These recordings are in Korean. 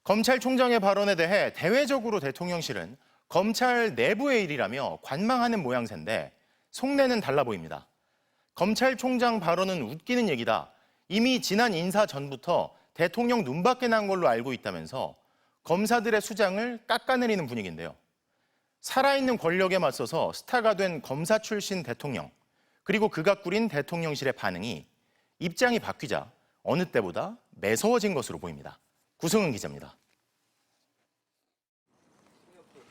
검찰총장의 발언에 대해 대외적으로 대통령실은 검찰 내부의 일이라며 관망하는 모양새인데 속내는 달라 보입니다. 검찰총장 발언은 웃기는 얘기다. 이미 지난 인사 전부터 대통령 눈밖에 난 걸로 알고 있다면서 검사들의 수장을 깎아내리는 분위기인데요. 살아있는 권력에 맞서서 스타가 된 검사 출신 대통령, 그리고 그가 꾸린 대통령실의 반응이 입장이 바뀌자 어느 때보다 매서워진 것으로 보입니다. 구승은 기자입니다.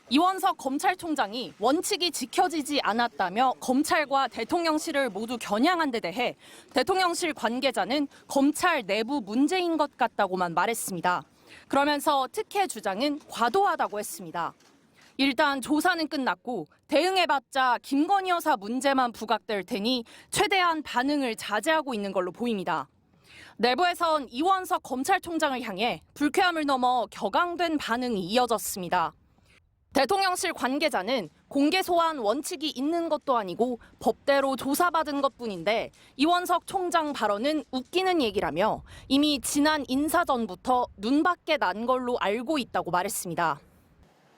이원석 검찰총장이 원칙이 지켜지지 않았다며 검찰과 대통령실을 모두 겨냥한 데 대해 대통령실 관계자는 검찰 내부 문제인 것 같다고만 말했습니다. 그러면서 특혜 주장은 과도하다고 했습니다. 일단 조사는 끝났고 대응해봤자 김건희 여사 문제만 부각될 테니 최대한 반응을 자제하고 있는 걸로 보입니다. 내부에선 이원석 검찰총장을 향해 불쾌함을 넘어 격앙된 반응이 이어졌습니다. 대통령실 관계자는 공개 소환 원칙이 있는 것도 아니고 법대로 조사받은 것뿐인데 이원석 총장 발언은 웃기는 얘기라며 이미 지난 인사 전부터 눈밖에 난 걸로 알고 있다고 말했습니다.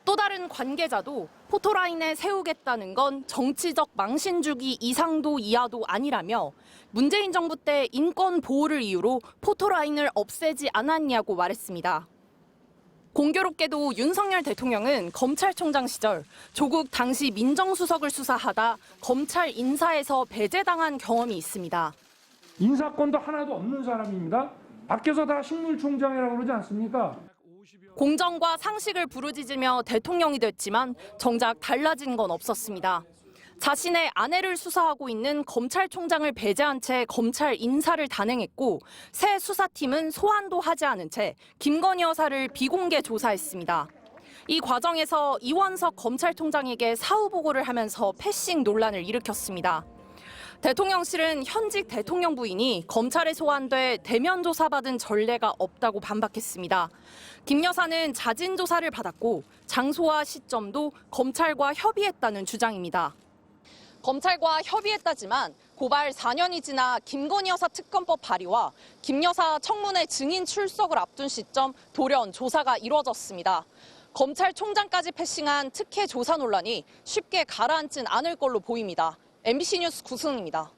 또 다른 관계자도 포토라인에 세우겠다는 건 정치적 망신 주기 이상도 이하도 아니라며 문재인 정부 때 인권 보호를 이유로 포토라인을 없애지 않았냐고 말했습니다. 공교롭게도 윤석열 대통령은 검찰총장 시절 조국 당시 민정수석을 수사하다 검찰 인사에서 배제당한 경험이 있습니다. 인사권도 하나도 없는 사람입니다. 밖에서 다 식물총장이라고 그러지 않습니까? 공정과 상식을 부르짖으며 대통령이 됐지만 정작 달라진 건 없었습니다. 자신의 아내를 수사하고 있는 검찰총장을 배제한 채 검찰 인사를 단행했고 새 수사팀은 소환도 하지 않은 채 김건희 여사를 비공개 조사했습니다. 이 과정에서 이원석 검찰총장에게 사후 보고를 하면서 패싱 논란을 일으켰습니다. 대통령실은 현직 대통령 부인이 검찰에 소환돼 대면 조사받은 전례가 없다고 반박했습니다. 김 여사는 자진 조사를 받았고 장소와 시점도 검찰과 협의했다는 주장입니다. 검찰과 협의했다지만 고발 4년이 지나 김건희 여사 특검법 발의와 김 여사 청문회 증인 출석을 앞둔 시점 돌연 조사가 이루어졌습니다. 검찰총장까지 패싱한 특혜 조사 논란이 쉽게 가라앉진 않을 걸로 보입니다. MBC 뉴스 구승입니다.